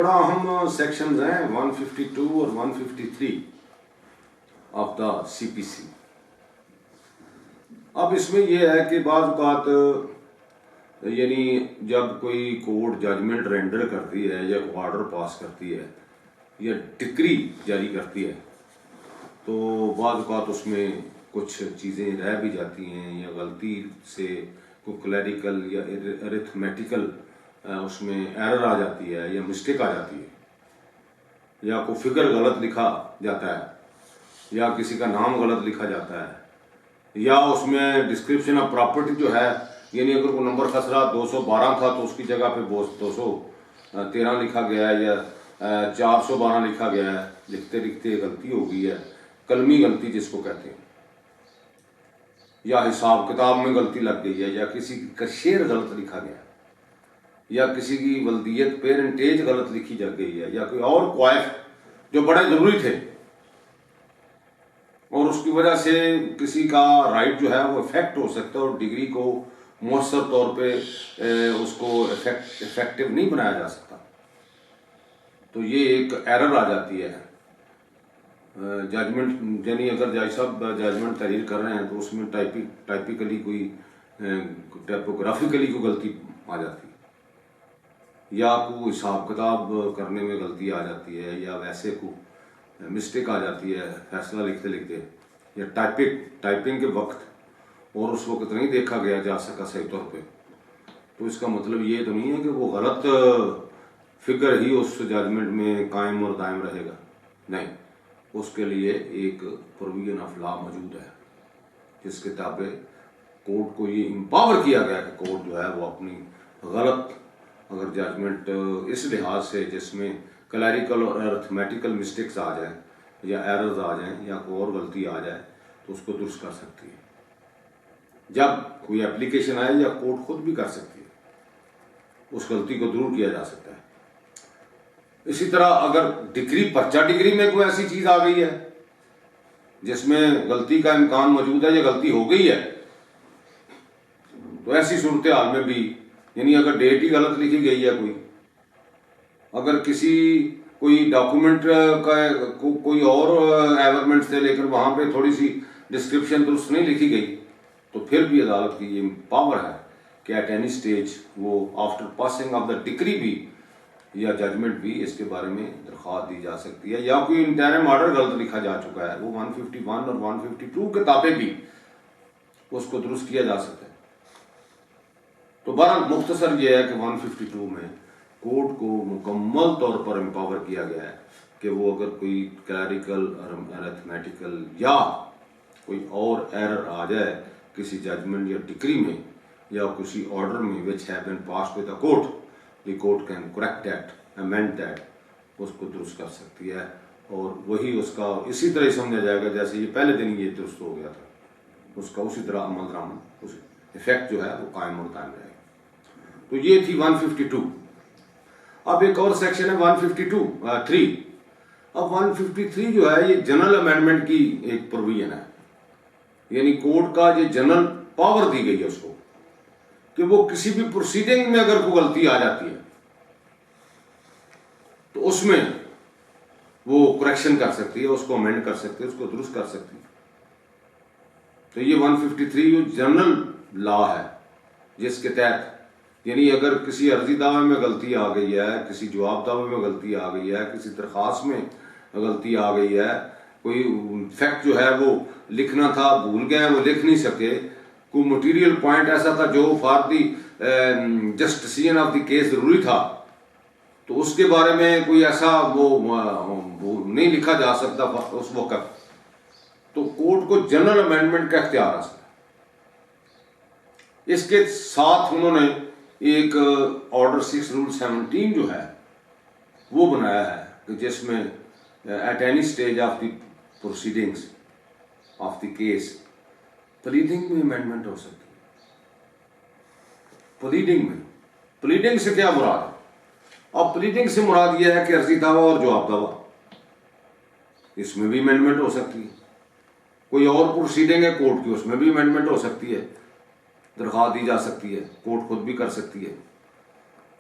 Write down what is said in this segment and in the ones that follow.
बड़ा अहम सेक्शंस हैं 152 और 153 ऑफ द सीपीसी। अब इसमें यह है कि बाज़ औक़ात यानी जब कोई कोर्ट जजमेंट रेंडर करती है या ऑर्डर पास करती है या डिक्री जारी करती है तो बाज़ औक़ात उसमें कुछ चीज़ें रह भी जाती हैं या गलती से कोई क्लैरिकल या अरिथमेटिकल उसमें एरर आ जाती है या मिस्टेक आ जाती है या कोई फिगर गलत लिखा जाता है या किसी का नाम गलत लिखा जाता है या उसमें डिस्क्रिप्शन ऑफ प्रॉपर्टी जो है यानी अगर कोई नंबर खसरा 212 था तो उसकी जगह पे 213 लिखा गया है या 412 लिखा गया है। लिखते लिखते गलती हो गई है, कलमी गलती जिसको कहते हैं, या हिसाब किताब में गलती लग गई है या किसी का शेर गलत लिखा गया या किसी की वल्दियत पेरेंटेज गलत लिखी जा गई है या कोई और क्वाइफ जो बड़े ज़रूरी थे और उसकी वजह से किसी का राइट जो है वो इफेक्ट हो सकता है और डिग्री को मौसर तौर पे उसको इफेक्टिव नहीं बनाया जा सकता, तो ये एक एरर आ जाती है। जजमेंट यानी अगर जज साहब जजमेंट तहरीर कर रहे हैं तो उसमें टाइपिकली कोई टाइपोग्राफिकली कोई गलती आ जाती है या कोई हिसाब किताब करने में गलती आ जाती है या वैसे को मिस्टेक आ जाती है फैसला लिखते लिखते या टाइपिंग के वक्त और उस वक्त नहीं देखा गया जा सका सही तौर पे, तो इसका मतलब ये तो नहीं है कि वो गलत फिगर ही उस जजमेंट में कायम और दायम रहेगा, नहीं, उसके लिए एक प्रोविजन ऑफ लॉ मौजूद है जिसके ताबे कोर्ट को ये एम्पावर किया गया कि कोर्ट जो है वो अपनी गलत अगर जजमेंट इस लिहाज से जिसमें क्लैरिकल और अरिथमेटिकल मिस्टेक्स आ जाएं या एरर्स आ जाएं या कोई और गलती आ जाए तो उसको दुरुस्त कर सकती है। जब कोई एप्लीकेशन आए या कोर्ट खुद भी कर सकती है, उस गलती को दूर किया जा सकता है। इसी तरह अगर पर्चा डिग्री में कोई ऐसी चीज आ गई है जिसमें गलती का इम्कान मौजूद है या गलती हो गई है तो ऐसी सूरत हाल में भी यानी अगर डेट ही गलत लिखी गई है अगर कोई डॉक्यूमेंट का कोई और एवरमेंट से लेकर वहां पे थोड़ी सी डिस्क्रिप्शन दुरुस्त नहीं लिखी गई तो फिर भी अदालत की ये पावर है कि एट एनी स्टेज वो after passing of the decree भी या जजमेंट भी इसके बारे में दरख्वास्त दी जा सकती है या कोई इंटरिम ऑर्डर गलत लिखा जा चुका है वो 151 और 152 के ताबे भी उसको दुरुस्त किया जा सकता है। तो बहरहाल मुख्तसर ये है कि 152 में कोर्ट को मुकम्मल तौर पर एम्पावर किया गया है कि वो अगर कोई क्लैरिकल अरिथमेटिकल या कोई और एरर आ जाए किसी जजमेंट या डिक्री में या किसी ऑर्डर में which have been passed by the court can correct that, amend that, उसको दुरुस्त कर सकती है और वही उसका इसी तरह ही समझा जाएगा जैसे ये पहले दिन ये दुरुस्त हो गया था, उसका उसी तरह अमल दरामद उसी इफेक्ट जो है वो कायम और कायम रहेगा। तो ये थी 152। अब एक और सेक्शन है 152(3). अब 153 जो है ये जनरल अमेंडमेंट की एक प्रोविजन है, यानी कोर्ट का ये जनरल पावर दी गई है उसको कि वो किसी भी प्रोसीडिंग में अगर कोई गलती आ जाती है तो उसमें वो करेक्शन कर सकती है, उसको अमेंड कर सकती है, उसको दुरुस्त कर सकती है। तो ये 153 जनरल लॉ है जिसके तहत यानी अगर किसी अर्जी दावे में गलती आ गई है, किसी जवाब दावे में गलती आ गई है, किसी दरख्वास्त में गलती आ गई है, कोई फैक्ट जो है वो लिखना था भूल गए वो लिख नहीं सके, कोई मटेरियल पॉइंट ऐसा था जो for the just decision of the case जरूरी था तो उसके बारे में कोई ऐसा वो नहीं लिखा जा सकता उस वक्त, तो कोर्ट को जनरल अमेंडमेंट का इख्तियार हासिल है। इसके साथ उन्होंने एक ऑर्डर 6 रूल 17 जो है वो बनाया है जिसमें eight any stage of the proceedings of the case pleading में अमेंडमेंट हो सकती है। प्लीडिंग से क्या मुराद है? अब प्लीडिंग से मुराद यह है कि अर्जी दावा और जवाब दावा, इसमें भी अमेंडमेंट हो सकती है। कोई और प्रोसीडिंग है कोर्ट की, उसमें भी अमेंडमेंट हो सकती है, दरख्वास्त दी जा सकती है, कोर्ट खुद भी कर सकती है।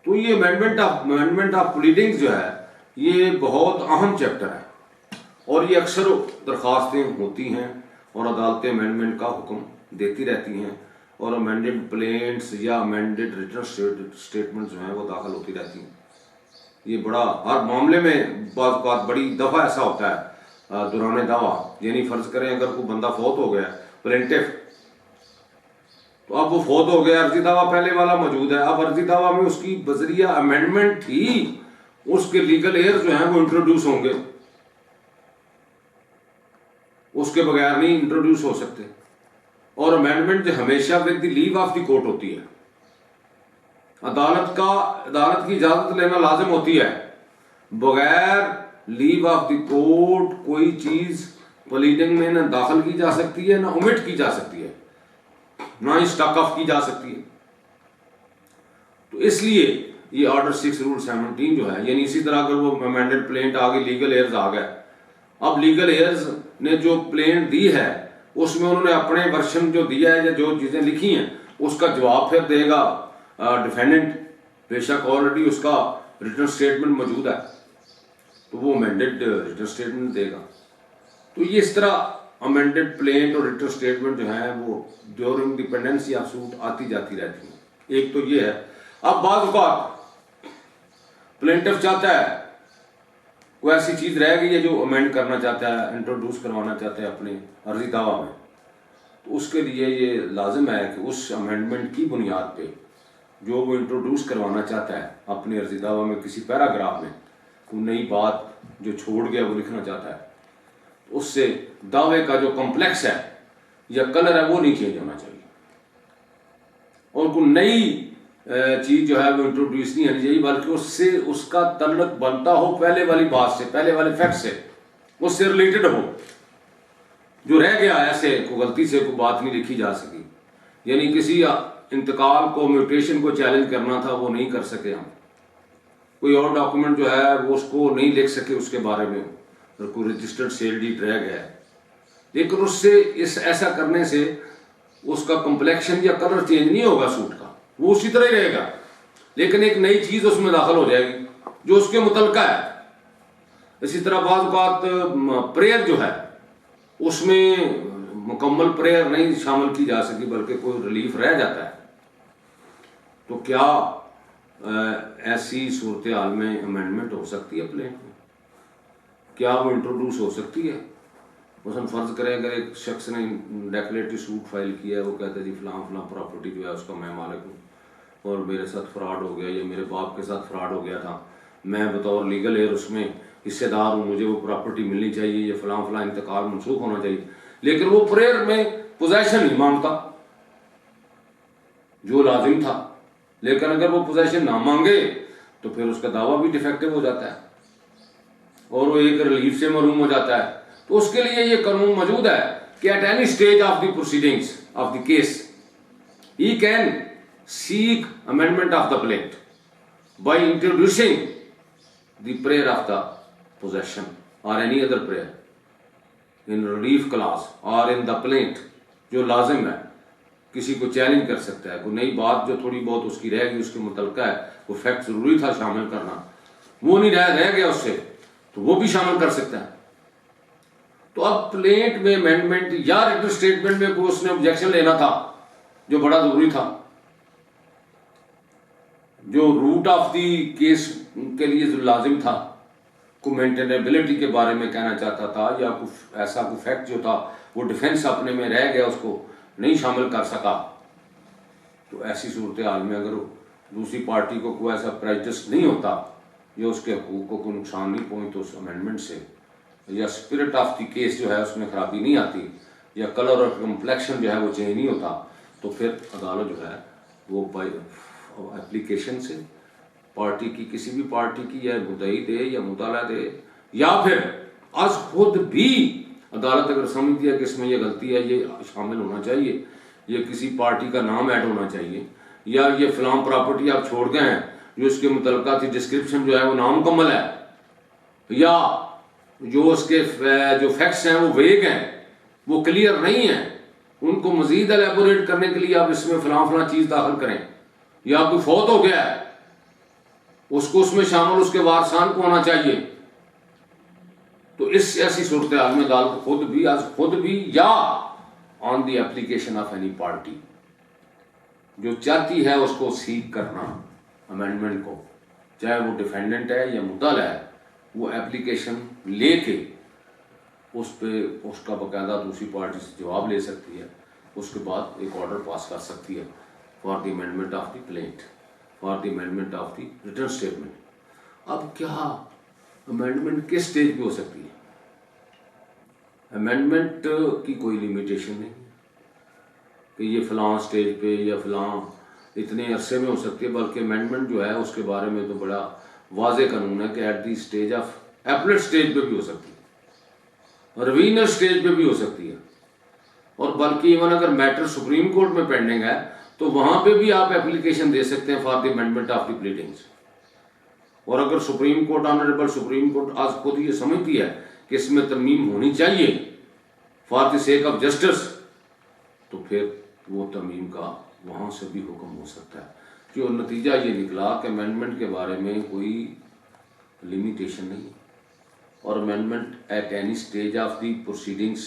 तो ये अमेंडमेंट ऑफ प्लीडिंग्स जो है ये बहुत अहम चैप्टर है, और ये अक्सर दरख्वास्तें होती हैं और अदालतें अमेंडमेंट का हुक्म देती रहती हैं, और अमेंडेड प्लेंट्स या अमेंडेड रिटर्न स्टेटमेंट जो हैं वो दाखिल होती रहती हैं। ये बड़ा हर मामले में बात बड़ी दफ़ा ऐसा होता है दौरान दावा, यानी फर्ज करें अगर कोई बंदा फौत हो गया प्लेंटिफ, तो अब वो फौत हो गया, अर्जी दावा पहले वाला मौजूद है, अब अर्जी दावा में उसकी बजरिया अमेंडमेंट ही उसके लीगल एयर जो हैं वो इंट्रोड्यूस होंगे, उसके बगैर नहीं इंट्रोड्यूस हो सकते। और अमेंडमेंट हमेशा with the leave of the court होती है, अदालत की इजाजत लेना लाजिम होती है। बगैर लीव ऑफ द कोर्ट कोई चीज प्लीडिंग में ना दाखिल की जा सकती है, ना ओमिट की जा सकती है, ना ही स्टॉक ऑफ की जा सकती है। तो इसलिए ये ऑर्डर 6 रूल 17 जो है, यानी इसी तरह अगर वो अमेंडेड प्लेंट आ गई, लीगल एयर्स आ गए, अब लीगल एयर्स ने जो प्लेंट दी है उसमें उन्होंने अपने वर्शन जो दिया है या जो चीजें लिखी हैं उसका जवाब फिर देगा डिफेंडेंट, बेशक ऑलरेडी उसका रिटर्न स्टेटमेंट मौजूद है तो वो अमेंडेड रिटर्न स्टेटमेंट देगा। तो ये इस तरह अमेंडेड प्लेंट और रिटर्न स्टेटमेंट जो है वो ड्यूरिंग डिपेंडेंसी ऑफ सूट आती जाती रहती है। एक तो ये है। अब बात प्लेंटिफ चाहता है कोई ऐसी चीज रह गई है जो अमेंड करना चाहता है, इंट्रोड्यूस करवाना चाहता है अपने अर्जी दावा में, तो उसके लिए ये लाजिम है कि उस अमेंडमेंट की बुनियाद पे जो वो इंट्रोड्यूस करवाना चाहता है अपने अर्जी दावा में किसी पैराग्राफ में कोई नई बात जो छोड़ गया वो लिखना चाहता है, उससे दावे का जो कॉम्प्लेक्स है या कलर है वो नहीं चेंज होना चाहिए, और कोई नई चीज जो है वो इंट्रोड्यूस नहीं होनी चाहिए, बल्कि उससे उसका तल्लुक बनता हो पहले वाली बात से, पहले वाले फैक्ट से, उससे रिलेटेड हो। जो रह गया ऐसे को गलती से कोई बात नहीं लिखी जा सकी, यानी किसी इंतकाल को, म्यूटेशन को चैलेंज करना था वो नहीं कर सके हम, कोई और डॉक्यूमेंट जो है वो उसको नहीं लिख सके उसके बारे में, और कोई रजिस्टर्ड सेल डीड रह गया है, लेकिन उससे ऐसा करने से उसका कॉम्प्लेक्शन या कलर चेंज नहीं होगा सूट का, वो उसी तरह ही रहेगा, लेकिन एक नई चीज उसमें दाखिल हो जाएगी जो उसके मुतलका है। इसी तरह बात प्रेयर जो है उसमें मुकम्मल प्रेयर नहीं शामिल की जा सकी बल्कि कोई रिलीफ रह जाता है, तो क्या ऐसी सूरत हाल में अमेंडमेंट हो सकती है प्लेंट में? क्या वो इंट्रोड्यूस हो सकती है? मसलन फर्ज करें अगर एक शख्स ने डेक्लेरेटरी सूट फाइल किया है, वो कहता है जी फलां प्रॉपर्टी जो है उसका मैं मालिक हूँ और मेरे साथ फ्रॉड हो गया या मेरे बाप के साथ फ्रॉड हो गया था, मैं बतौर लीगल एयर उसमें हिस्सेदार हूँ, मुझे वो प्रॉपर्टी मिलनी चाहिए, ये फलां इंतकाल मनसूख होना चाहिए, लेकिन वो प्रेयर में पोजेशन नहीं मांगता जो लाजिम था, लेकिन अगर वो पोजेशन ना मांगे तो फिर उसका दावा भी डिफेक्टिव हो जाता है और वो एक रिलीफ से महरूम हो जाता है। तो उसके लिए ये कानून मौजूद है कि at any stage of the proceedings of the case he can seek amendment of the plaint by introducing the prayer of the possession और any other prayer in relief clause और इन द प्लेंट, जो लाजिम है, किसी को challenge कर सकता है, कोई नई बात जो थोड़ी बहुत उसकी रह गई उसके मुतलका है, वो फैक्ट जरूरी था शामिल करना, वो नहीं रह गया उससे, तो वो भी शामिल कर सकता है। तो अब प्लेंट में अमेंडमेंट या रिटन स्टेटमेंट में कोई उसने ऑब्जेक्शन लेना था जो बड़ा जरूरी था, जो रूट ऑफ दी केस के लिए जो लाजिम था, को मेंटेनेबिलिटी के बारे में कहना चाहता था या कुछ ऐसा कोई फैक्ट जो था वो डिफेंस अपने में रह गया उसको नहीं शामिल कर सका, तो ऐसी सूरत हाल में अगर दूसरी पार्टी को कोई ऐसा प्रेजुडिस नहीं होता या उसके हकूक को कोई नुकसान नहीं पहुंचता उस अमेंडमेंट से, या स्पिरिट ऑफ द केस जो है उसमें खराबी नहीं आती, या कलर और कम्प्लेक्शन जो है वो चेंज नहीं होता, तो फिर अदालत जो है वो बाई एप्लीकेशन से पार्टी की, किसी भी पार्टी की, या मुद्दई दे या मुताला दे, या फिर आज खुद भी अदालत अगर समझती है कि इसमें ये गलती है, ये शामिल होना चाहिए, ये किसी पार्टी का नाम ऐड होना चाहिए, या ये फलां प्रॉपर्टी आप छोड़ गए हैं जो इसके मुतलका थी डिस्क्रिप्शन जो है वो नामुकम्मल है, या जो उसके जो फैक्ट्स हैं वो वेग हैं, वो क्लियर नहीं है, उनको मजीद एलेबोरेट करने के लिए आप इसमें फलां चीज दाखिल करें, या कोई फौत हो गया है उसको उसमें शामिल उसके वारसान को होना चाहिए। तो इस ऐसी सूरत हाल में अदालत खुद भी या on the application of any party जो चाहती है उसको सीक करना अमेंडमेंट को, चाहे वो डिफेंडेंट है या मुद्दल है, वो एप्लीकेशन लेके उस पे उसका बाकायदा दूसरी पार्टी से जवाब ले सकती है। उसके बाद एक ऑर्डर पास कर सकती है for the amendment of the plaint, for the amendment of the return statement. अब क्या अमेंडमेंट किस स्टेज पे हो सकती है? अमेंडमेंट की कोई लिमिटेशन नहीं कि ये फलां स्टेज पे या फलां इतने अरसे में हो सकती है, बल्कि अमेंडमेंट जो है उसके बारे में तो बड़ा वाज़े कानून है कि at the stage of appellate stage पे भी हो सकती है, रिवीनर स्टेज पे भी हो सकती है, और बल्कि इवन अगर मैटर सुप्रीम कोर्ट में पेंडिंग है तो वहां पे भी आप एप्लीकेशन दे सकते हैं for the amendment of the pleadings. और अगर supreme court, honourable supreme court आज खुद ये समझती है कि इसमें तरमीम होनी चाहिए for the sake of justice, तो फिर वो तरमीम का वहां से भी हुक्म हो सकता है। जो नतीजा ये निकला कि अमेंडमेंट के बारे में कोई लिमिटेशन नहीं, और amendment at any stage of the proceedings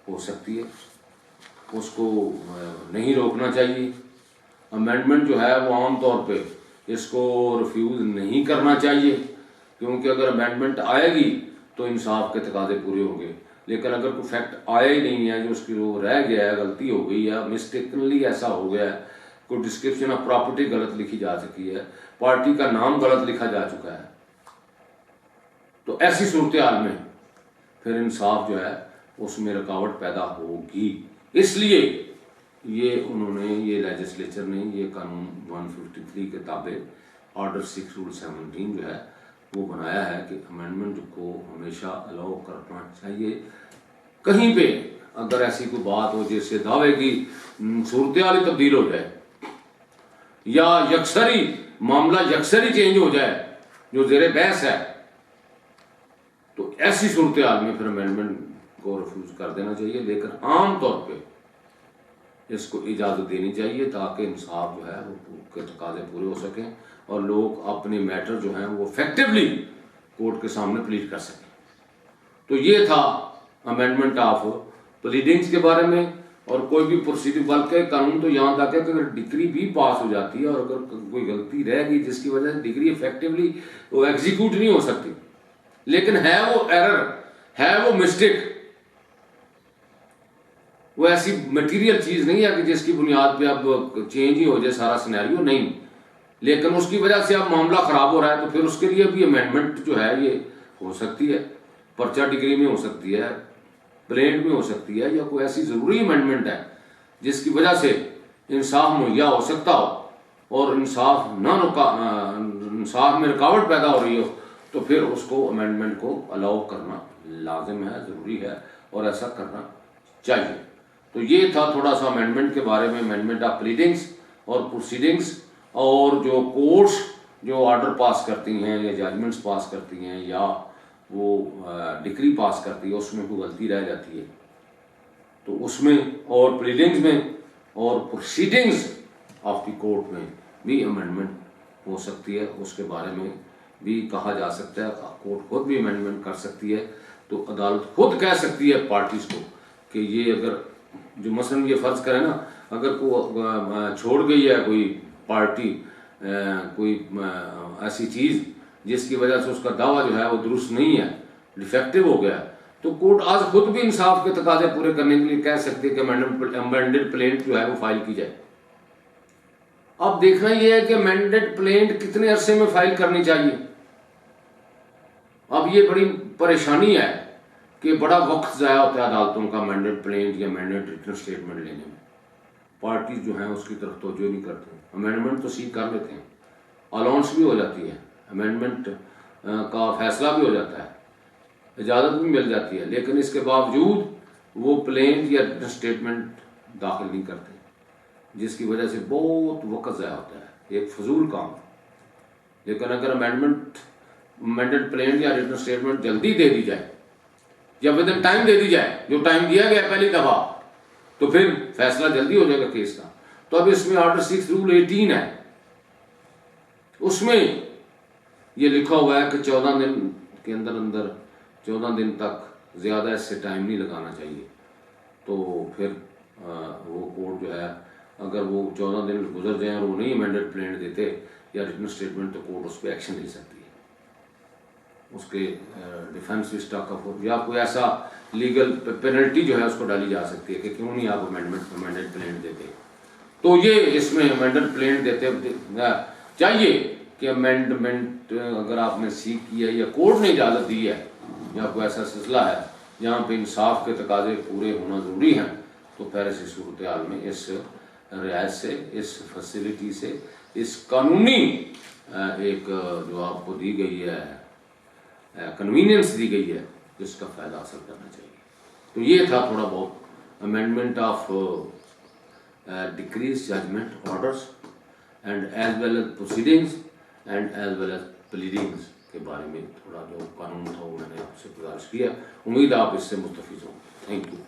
हो सकती है, उसको नहीं रोकना चाहिए। अमेंडमेंट जो है वो आम तौर पे इसको रिफ्यूज़ नहीं करना चाहिए, क्योंकि अगर अमेंडमेंट आएगी तो इंसाफ के तकाजे पूरे होंगे। लेकिन अगर कोई फैक्ट आया ही नहीं है, जो उसकी वो रह गया है, गलती हो गई है, मिस्टेकनली ऐसा हो गया है, कोई डिस्क्रिप्शन ऑफ प्रॉपर्टी गलत लिखी जा चुकी है, पार्टी का नाम गलत लिखा जा चुका है, तो ऐसी सूरत हाल में फिर इंसाफ जो है उसमें रुकावट पैदा होगी। इसलिए ये उन्होंने, ये लेजिस्लेचर ने ये कानून 153 के ताबे ऑर्डर 6 रूल 17 जो है वो बनाया है कि अमेंडमेंट को हमेशा अलाउ करना चाहिए। कहीं पे अगर ऐसी कोई बात हो जिससे दावे की सूरत हाल ही तब्दील हो जाए या यकसरी मामला यकसरी चेंज हो जाए जो जेरे बहस है, तो ऐसी सूरत हाल में फिर अमेंडमेंट को रिफ्यूज कर देना चाहिए। लेकिन आम तौर पे इसको इजाज़त देनी चाहिए ताकि इंसाफ जो है वो के तकाजे पूरे हो सकें और लोग अपने मैटर जो हैं वो इफेक्टिवली कोर्ट के सामने प्लीड कर सकें। तो ये था अमेंडमेंट ऑफ प्लीडिंग्स के बारे में। और कोई भी प्रोसीडिंग, बल्कि कानून तो यहाँ तक है कि अगर डिग्री भी पास हो जाती है और अगर कोई गलती रह गई जिसकी वजह से डिग्री इफेक्टिवली वो एग्जीक्यूट नहीं हो सकती, लेकिन है वो एरर, है वो मिस्टेक, वो ऐसी मटेरियल चीज नहीं है कि जिसकी बुनियाद पे अब चेंज ही हो जाए सारा सिनेरियो, नहीं, लेकिन उसकी वजह से अब मामला खराब हो रहा है, तो फिर उसके लिए भी अमेंडमेंट जो है ये हो सकती है। पर्चा डिग्री में हो सकती है, प्लेंट में हो सकती है, या कोई ऐसी जरूरी अमेंडमेंट है जिसकी वजह से इंसाफ मुहैया हो सकता हो और इंसाफ में रुकावट पैदा हो रही हो, तो फिर उसको अमेंडमेंट को अलाउ करना लाजिम है, ज़रूरी है, और ऐसा करना चाहिए। तो ये था थोड़ा सा अमेंडमेंट के बारे में, अमेंडमेंट ऑफ प्लीडिंग्स और प्रोसीडिंग्स, और जो कोर्ट्स जो ऑर्डर पास करती हैं या जजमेंट्स पास करती हैं या वो डिक्री पास करती है, उसमें कोई गलती रह जाती है तो उसमें, और प्लीडिंग्स में और प्रोसीडिंग्स ऑफ द कोर्ट में भी अमेंडमेंट हो सकती है। उसके बारे में भी कहा जा सकता है, कोर्ट खुद भी अमेंडमेंट कर सकती है। तो अदालत खुद कह सकती है पार्टीज को कि ये अगर जो मसलन ये फर्ज करें ना, अगर को छोड़ गई है कोई पार्टी कोई ऐसी चीज़ जिसकी वजह से उसका दावा जो है वो दुरुस्त नहीं है, डिफेक्टिव हो गया, तो कोर्ट आज खुद भी इंसाफ के तकाजे पूरे करने के लिए कह सकती है कि अमेंडेड प्लेंट जो है वो फाइल की जाए। अब देखना यह है कि अमेंडेड प्लेंट कितने अरसे में फाइल करनी चाहिए। अब ये बड़ी परेशानी है कि बड़ा वक्त ज़ाया होता है अदालतों का अमेंडेड प्लेंट या अमेंडेड रिटर्न स्टेटमेंट लेने में। पार्टीज जो हैं उसकी तरफ तवज्जो नहीं करते, अमेंडमेंट तो सीख कर लेते हैं, अलाउंस भी हो जाती है, अमेंडमेंट का फैसला भी हो जाता है, इजाज़त भी मिल जाती है, लेकिन इसके बावजूद वो प्लेंट या रिटर्न स्टेटमेंट दाखिल नहीं करते, जिसकी वजह से बहुत वक्त ज़ाया होता है, एक फजूल काम। लेकिन अगर अमेंडेड प्लेंट या रिटर्न स्टेटमेंट जल्दी दे दी जाए या विद इन टाइम दे दी जाए, जो टाइम दिया गया पहली दफ़ा, तो फिर फैसला जल्दी हो जाएगा केस का। तो अब इसमें ऑर्डर 6 रूल 18 है, उसमें ये लिखा हुआ है कि 14 दिन के अंदर अंदर 14 दिन तक ज़्यादा इससे टाइम नहीं लगाना चाहिए, तो फिर वो कोर्ट जो है अगर वो 14 दिन गुजर जाए और वो नहीं अमेंडेड प्लेन देते या रिटन स्टेटमेंट, तो कोर्ट उस पर एक्शन ले सकती है, उसके डिफेंस स्टॉक ऑफ या कोई ऐसा लीगल पेनल्टी जो है उसको डाली जा सकती है कि क्यों नहीं आप अमेंडेड प्लेन देते। तो ये इसमें अमेंडेड प्लेन देते चाहिए कि अमेंडमेंट अगर आपने सीख किया या कोर्ट ने इजाज़त दी है या कोई ऐसा सिलसिला है जहाँ पे इंसाफ के तकाजे पूरे होना ज़रूरी हैं, तो फिर ऐसी सूरत हाल में इस रियायत से, इस फैसिलिटी से, इस कानूनी एक जो आपको दी गई है कन्वीनियंस दी गई है, जिसका फ़ायदा हासिल करना चाहिए। तो ये था थोड़ा बहुत amendment of decrees judgment orders and as well as proceedings and as well as pleadings के बारे में थोड़ा जो कानून था वो मैंने आपसे गुजारिश किया। उम्मीद आप इससे मुस्तफ़िज़ हों। Thank you.